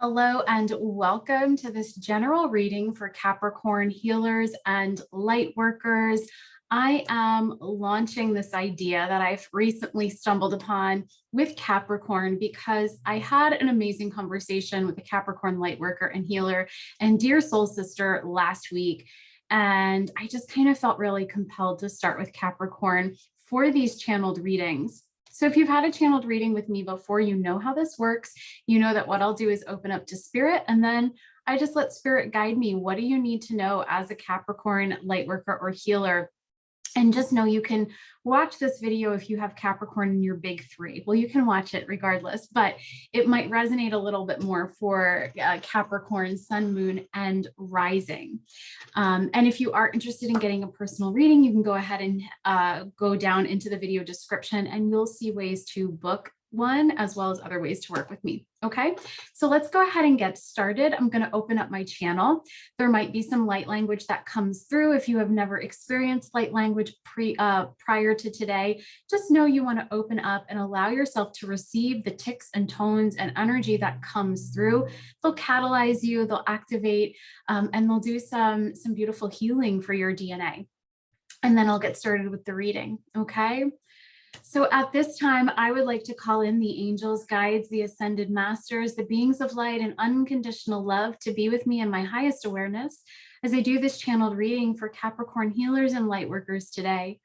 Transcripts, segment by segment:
Hello and welcome to this general reading for Capricorn healers and light workers. I am launching this idea that I've recently stumbled upon with Capricorn because I had an amazing conversation with a Capricorn light worker and healer and dear soul sister last week. And I just kind of felt really compelled to start with Capricorn for these channeled readings. So if you've had a channeled reading with me before, you know how this works. You know that what I'll do is open up to spirit, and then I just let spirit guide me. What do you need to know as a Capricorn light worker or healer? And just know you can watch this video if you have Capricorn in your big three. Well, you can watch it regardless, but it might resonate a little bit more for Capricorn, Sun, Moon, and Rising. And if you are interested in getting a personal reading, you can go ahead and go down into the video description and you'll see ways to book one as well as other ways to work with me. Okay, so let's go ahead and get started. I'm going to open up my channel. There might be some light language that comes through. If you have never experienced light language prior to today, just know you want to open up and allow yourself to receive the ticks and tones and energy that comes through. They'll catalyze you, they'll activate, and they'll do some beautiful healing for your DNA. And then I'll get started with the reading. Okay. So at this time, I would like to call in the angels, guides, the ascended masters, the beings of light and unconditional love to be with me in my highest awareness as I do this channeled reading for Capricorn healers and light workers today.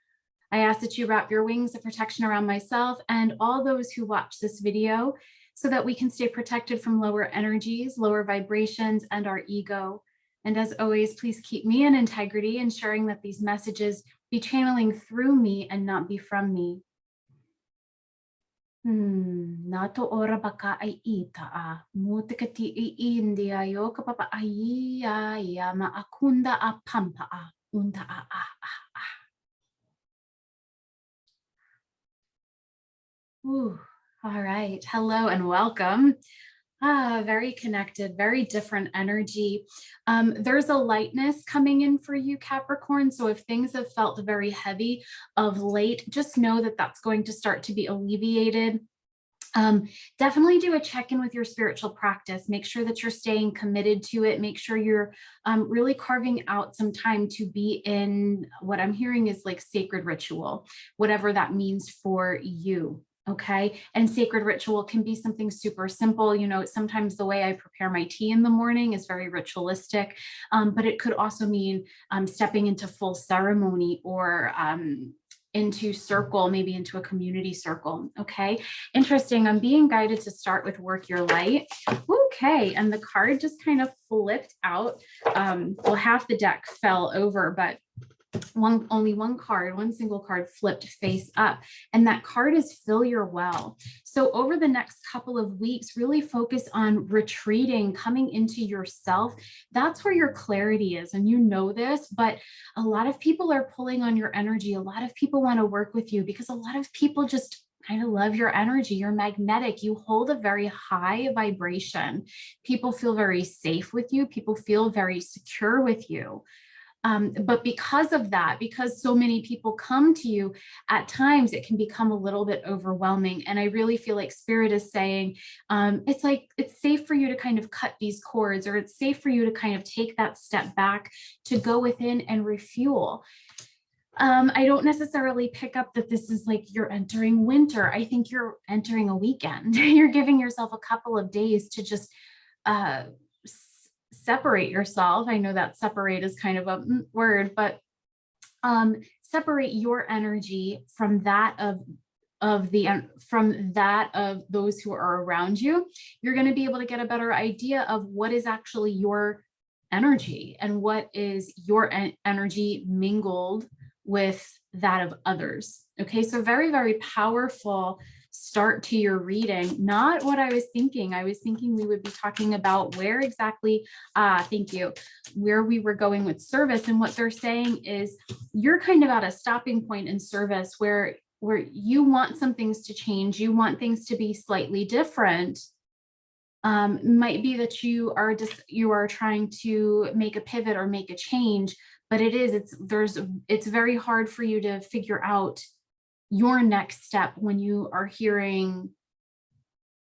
I ask that you wrap your wings of protection around myself and all those who watch this video so that we can stay protected from lower energies, lower vibrations, and our ego. And as always, please keep me in integrity, ensuring that these messages be channeling through me and not be from me. Nato ora baka ai ita mutikati I India yoka papa ai ya ma akunda a pampa a unta a. Ooh, all right. Hello and welcome. Very connected, very different energy. There's a lightness coming in for you, Capricorn. So if things have felt very heavy of late, just know that that's going to start to be alleviated. Definitely do a check-in with your spiritual practice. Make sure that you're staying committed to it. Make sure you're really carving out some time to be in what I'm hearing is like sacred ritual, whatever that means for you. Okay. And sacred ritual can be something super simple. You know, sometimes the way I prepare my tea in the morning is very ritualistic, but it could also mean stepping into full ceremony or into circle, maybe into a community circle. Okay. Interesting. I'm being guided to start with work your light. Okay. And the card just kind of flipped out. Well, half the deck fell over, but only one single card flipped face up, and that card is fill your well. So over the next couple of weeks, really focus on retreating, coming into yourself. That's where your clarity is, and you know this, but a lot of people are pulling on your energy. A lot of people want to work with you because a lot of people just kind of love your energy. You're magnetic. You hold a very high vibration. People feel very safe with you. People feel very secure with you. But because of that, because so many people come to you, at times it can become a little bit overwhelming. And I really feel like Spirit is saying, it's like, it's safe for you to kind of cut these cords, or it's safe for you to kind of take that step back to go within and refuel. I don't necessarily pick up that this is like you're entering winter. I think you're entering a weekend. You're giving yourself a couple of days to just, separate yourself. I know that separate is kind of a word, but separate your energy from that of those who are around you. You're going to be able to get a better idea of what is actually your energy and what is your energy mingled with that of others. Okay, so very, very powerful start to your reading. Not what I was thinking. I was thinking we would be talking about where exactly, thank you, where we were going with service. And what they're saying is you're kind of at a stopping point in service where you want some things to change. You want things to be slightly different. Might be that you are trying to make a pivot or make a change, but it's very hard for you to figure out your next step when you are hearing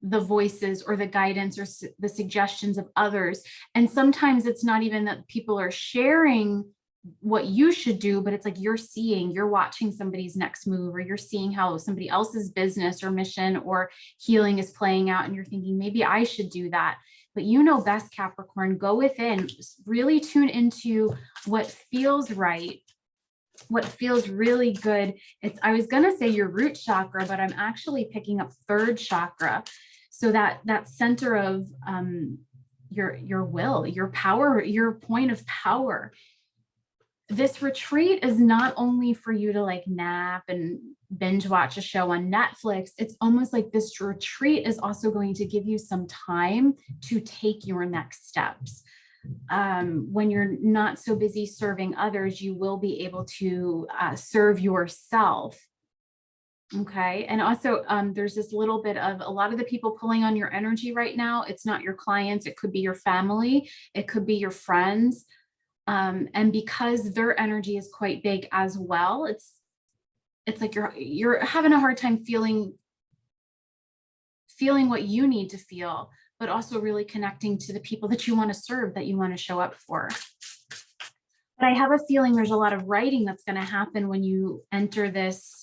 the voices or the guidance or the suggestions of others. And sometimes it's not even that people are sharing what you should do, but it's like you're watching somebody's next move, or you're seeing how somebody else's business or mission or healing is playing out, and you're thinking, maybe I should do that. But you know best, Capricorn. Go within, really tune into what feels right, what feels really good. I was going to say your root chakra, but I'm actually picking up third chakra. So that center of your will, your power, your point of power. This retreat is not only for you to like nap and binge watch a show on Netflix. It's almost like this retreat is also going to give you some time to take your next steps. When you're not so busy serving others, you will be able to serve yourself. Okay. And also there's this little bit of a lot of the people pulling on your energy right now. It's not your clients. It could be your family. It could be your friends. And because their energy is quite big as well, it's like you're having a hard time feeling what you need to feel, but also really connecting to the people that you want to serve, that you want to show up for. But I have a feeling there's a lot of writing that's going to happen when you enter this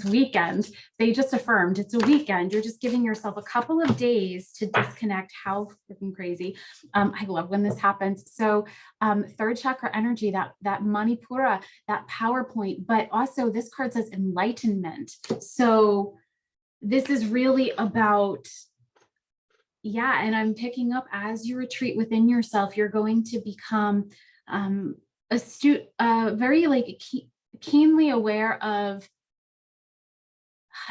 weekend. They just affirmed it's a weekend. You're just giving yourself a couple of days to disconnect. How freaking crazy. I love when this happens. So third chakra energy, that Manipura, that power point, but also this card says enlightenment. So this is really about, yeah, and I'm picking up as you retreat within yourself, you're going to become astute, very like keenly aware of,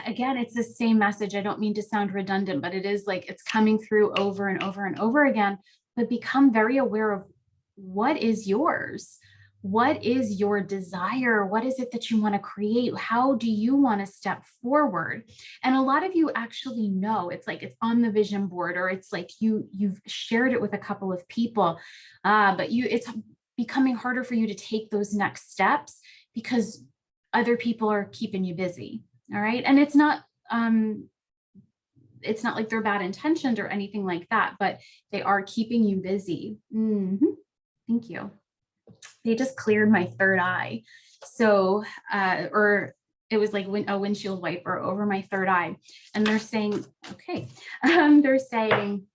again, it's the same message. I don't mean to sound redundant, but it is like it's coming through over and over and over again, but become very aware of what is yours. What is your desire? What is it that you want to create? How do you want to step forward? And a lot of you actually know, it's like it's on the vision board, or it's like you've shared it with a couple of people, but it's becoming harder for you to take those next steps because other people are keeping you busy. All right. And it's not like they're bad intentioned or anything like that, but they are keeping you busy. Thank you. They just cleared my third eye. So, or it was like a windshield wiper over my third eye. And they're saying, okay, they're saying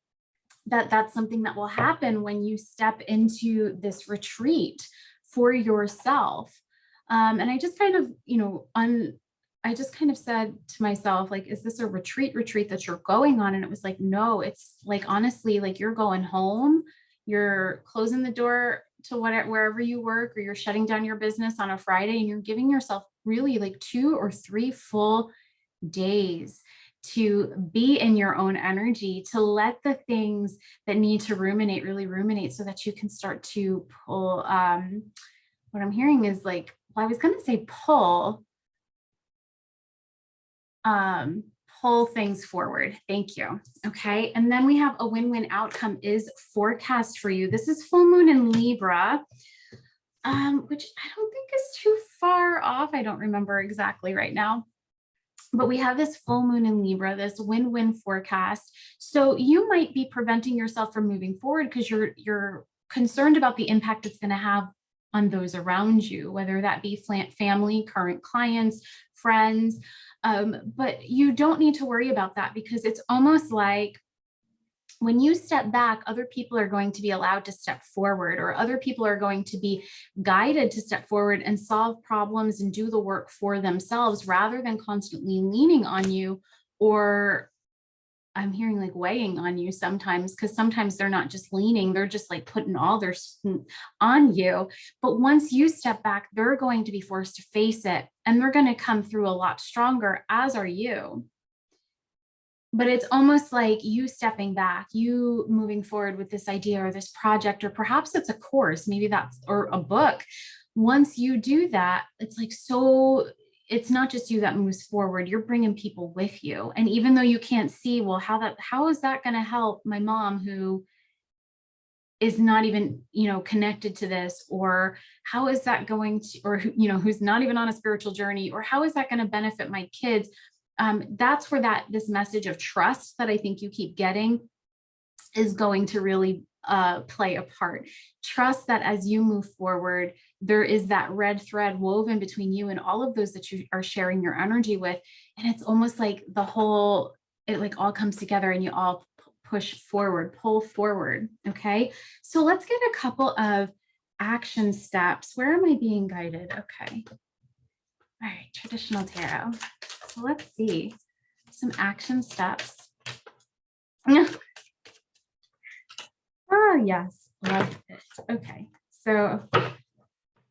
that that's something that will happen when you step into this retreat for yourself. And I just kind of, I just kind of said to myself, like, is this a retreat that you're going on? And it was like, no, it's like, honestly, like you're going home, you're closing the door to wherever you work, or you're shutting down your business on a Friday, and you're giving yourself really like 2 or 3 full days to be in your own energy, to let the things that need to ruminate, really ruminate, so that you can start to pull, what I'm hearing is like, well, I was going to say pull things forward. Thank you. Okay. And then we have a win-win outcome is forecast for you. This is full moon in Libra, which I don't think is too far off. I don't remember exactly right now, but we have this full moon in Libra, this win-win forecast. So you might be preventing yourself from moving forward because you're concerned about the impact it's going to have on those around you, whether that be family, current clients, friends. But you don't need to worry about that, because it's almost like when you step back, other people are going to be allowed to step forward, or other people are going to be guided to step forward and solve problems and do the work for themselves, rather than constantly leaning on you, or I'm hearing like weighing on you sometimes, because sometimes they're not just leaning, they're just like putting all their on you. But once you step back, they're going to be forced to face it, and they're going to come through a lot stronger, as are you. But it's almost like you stepping back, you moving forward with this idea or this project, or perhaps it's a course, maybe that's, or a book. Once you do that, it's like, so it's not just you that moves forward, you're bringing people with you. And even though you can't see, well, how is that going to help my mom who is not even, connected to this, or how is that going to, or, who's not even on a spiritual journey, or how is that going to benefit my kids? that's where this message of trust that I think you keep getting is going to really play a part. Trust that as you move forward, there is that red thread woven between you and all of those that you are sharing your energy with. And it's almost like it like all comes together and you all push forward, pull forward. Okay. So let's get a couple of action steps. Where am I being guided? Okay. All right. Traditional tarot. So let's see some action steps. Oh, yes. Love it. Okay. So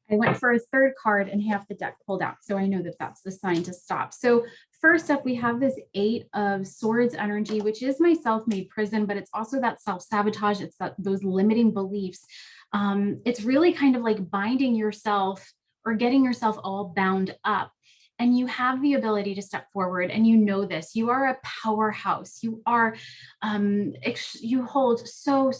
I went for a third card and half the deck pulled out. So I know that that's the sign to stop. So first up, we have this 8 of Swords energy, which is my self-made prison, but it's also that self-sabotage. It's those limiting beliefs. It's really kind of like binding yourself or getting yourself all bound up. And you have the ability to step forward, and you know this. You are a powerhouse. You are, you hold so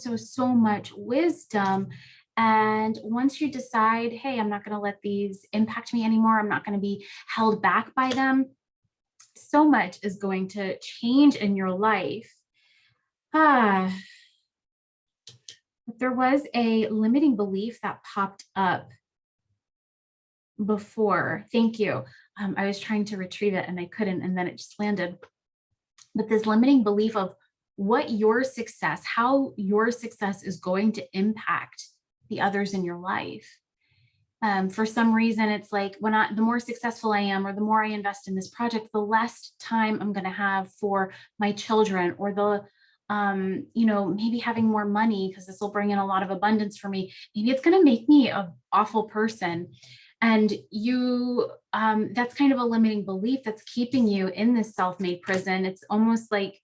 much wisdom. And once you decide, hey, I'm not going to let these impact me anymore, I'm not going to be held back by them, so much is going to change in your life. There was a limiting belief that popped up before. Thank you. I was trying to retrieve it and I couldn't, and then it just landed. But this limiting belief of what your success, how your success is going to impact the others in your life. For some reason, it's like the more successful I am, or the more I invest in this project, the less time I'm going to have for my children, or maybe having more money because this will bring in a lot of abundance for me. Maybe it's going to make me an awful person. And that's kind of a limiting belief that's keeping you in this self-made prison. It's almost like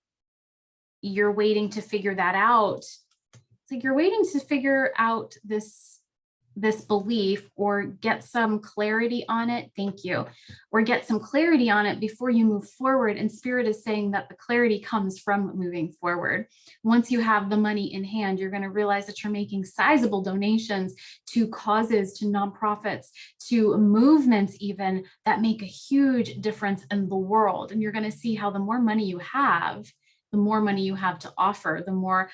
you're waiting to figure that out. It's like you're waiting to figure out this belief, or get some clarity on it. Thank you. Or get some clarity on it before you move forward. And Spirit is saying that the clarity comes from moving forward. Once you have the money in hand, you're going to realize that you're making sizable donations to causes, to nonprofits, to movements even, that make a huge difference in the world. And you're going to see how the more money you have, the more money you have to offer, the more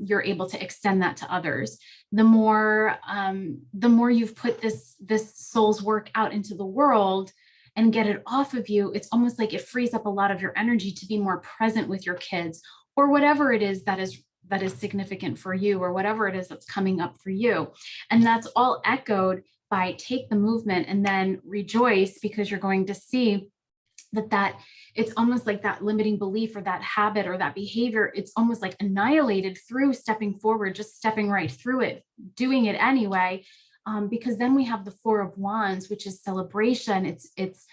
you're able to extend that to others. The more you've put this soul's work out into the world and get it off of you, it's almost like it frees up a lot of your energy to be more present with your kids, or whatever it is that is significant for you, or whatever it is that's coming up for you. And that's all echoed by take the movement and then rejoice, because you're going to see that it's almost like that limiting belief, or that habit, or that behavior, it's almost like annihilated through stepping forward, just stepping right through it, doing it anyway. Because then we have the 4 of Wands, which is celebration. It's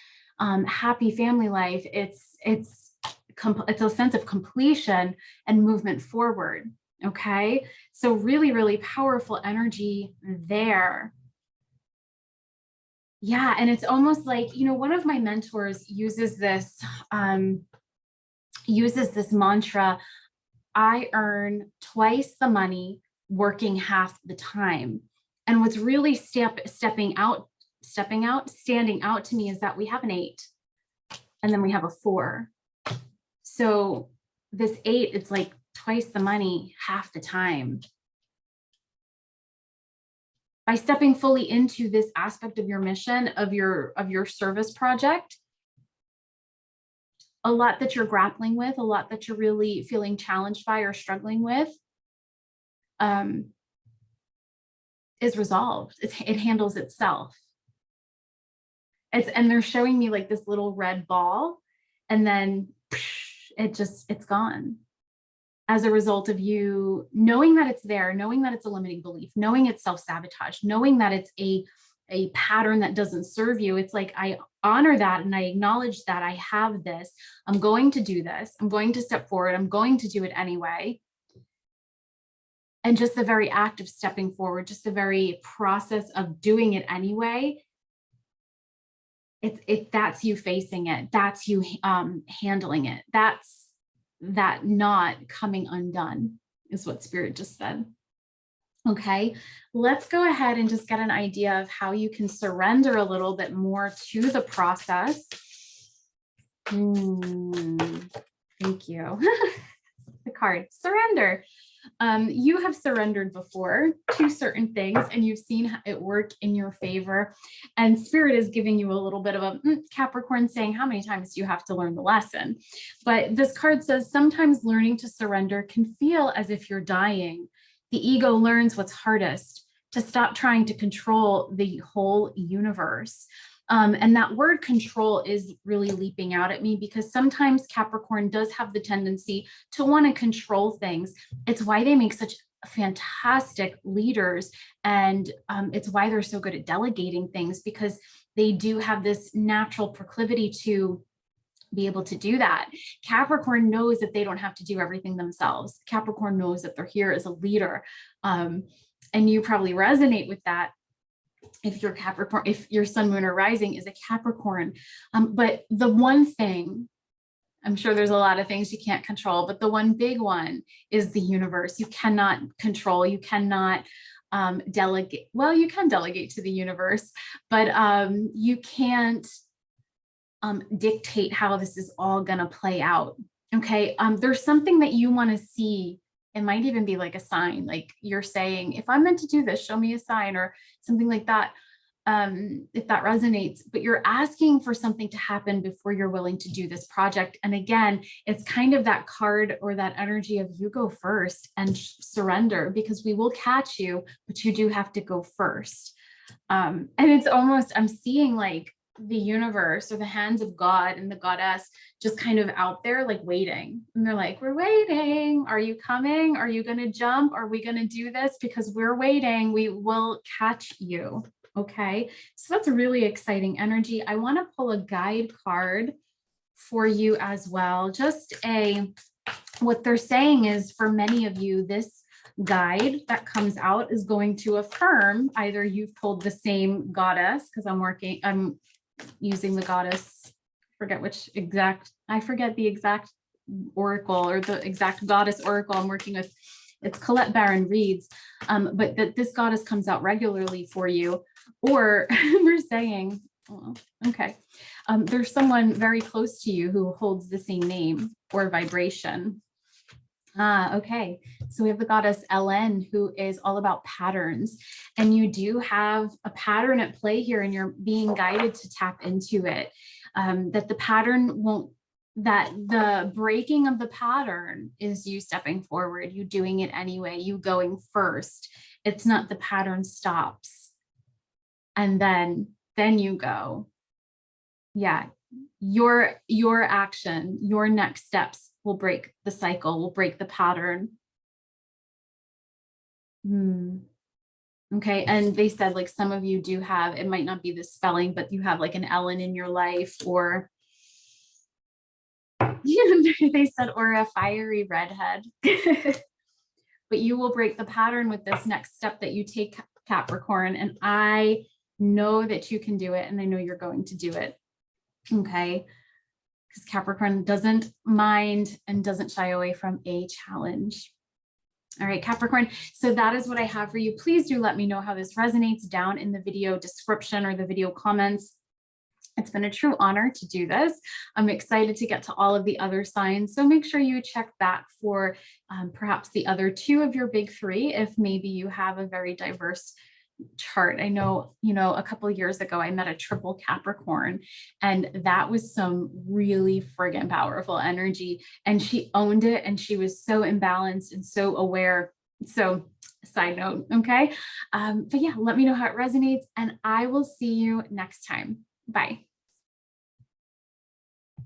happy family life. It's a sense of completion and movement forward. Okay. So really powerful energy there. Yeah. And it's almost like, one of my mentors uses this mantra: I earn twice the money working half the time. And what's really standing out to me is that we have an 8 and then we have a 4. So this 8, it's like twice the money, half the time. By stepping fully into this aspect of your mission, of your service project, a lot that you're grappling with, a lot that you're really feeling challenged by or struggling with, is resolved. It handles itself. And they're showing me like this little red ball, and then it's gone. As a result of you knowing that it's there, knowing that it's a limiting belief, knowing it's self-sabotage, knowing that it's a pattern that doesn't serve you. It's like, I honor that and I acknowledge that I have this. I'm going to do this. I'm going to step forward. I'm going to do it anyway. And just the very act of stepping forward, just the very process of doing it anyway, that's you facing it. That's you handling it. That's that not coming undone, is what Spirit just said. Okay, let's go ahead and just get an idea of how you can surrender a little bit more to the process. Thank you. The card, surrender. You have surrendered before to certain things and you've seen it work in your favor. And Spirit is giving you a little bit of a Capricorn, saying, how many times do you have to learn the lesson? But this card says sometimes learning to surrender can feel as if you're dying. The ego learns what's hardest, to stop trying to control the whole universe. And that word control is really leaping out at me because sometimes Capricorn does have the tendency to want to control things. It's why they make such fantastic leaders. And it's why they're so good at delegating things, because they do have this natural proclivity to be able to do that. Capricorn knows that they don't have to do everything themselves. Capricorn knows that they're here as a leader. And you probably resonate with that if you're Capricorn, if your sun, moon, or rising is a Capricorn. But the one thing, I'm sure there's a lot of things you can't control, but the one big one is the universe. You cannot control, you cannot delegate. Well, you can delegate to the universe, but you can't dictate how this is all gonna play out. Okay, there's something that you want to see. It might even be like a sign, like you're saying, if I'm meant to do this, show me a sign or something like that, if that resonates. But you're asking for something to happen before you're willing to do this project. And again, it's kind of that card or that energy of you go first and surrender, because we will catch you, but you do have to go first. And it's almost, I'm seeing like the universe or the hands of God and the goddess just kind of out there like waiting, and they're like, we're waiting, are you coming, are you going to jump, are we going to do this, because we're waiting, we will catch you. Okay, so that's a really exciting energy. I want to pull a guide card for you as well. Just what they're saying is, for many of you, this guide that comes out is going to affirm either you've pulled the same goddess, because I'm using the goddess, I forget the exact oracle or the exact goddess oracle I'm working with. It's Colette Baron Reed's, but that this goddess comes out regularly for you. Or we're saying, well, okay, there's someone very close to you who holds the same name or vibration. Okay, so we have the goddess Ellen, who is all about patterns, and you do have a pattern at play here, and you're being guided to tap into it. That the pattern won't, that the breaking of the pattern is you stepping forward, you doing it anyway, you going first. It's not the pattern stops and then you go. Yeah, your action, your next steps will break the cycle, will break the pattern. Okay, and they said like some of you do have, it might not be the spelling, but you have like an Ellen in your life, or they said, or a fiery redhead. But you will break the pattern with this next step that you take, Capricorn, and I know that you can do it, and I know you're going to do it. Okay, because Capricorn doesn't mind and doesn't shy away from a challenge. All right, Capricorn, so that is what I have for you. Please do let me know how this resonates down in the video description or the video comments. It's been a true honor to do this. I'm excited to get to all of the other signs. So make sure you check back for perhaps the other two of your big three, if maybe you have a very diverse chart. I know, a couple of years ago, I met a triple Capricorn, and that was some really friggin' powerful energy. And she owned it, and she was so imbalanced and so aware. So side note, okay? But yeah, let me know how it resonates, and I will see you next time. Bye.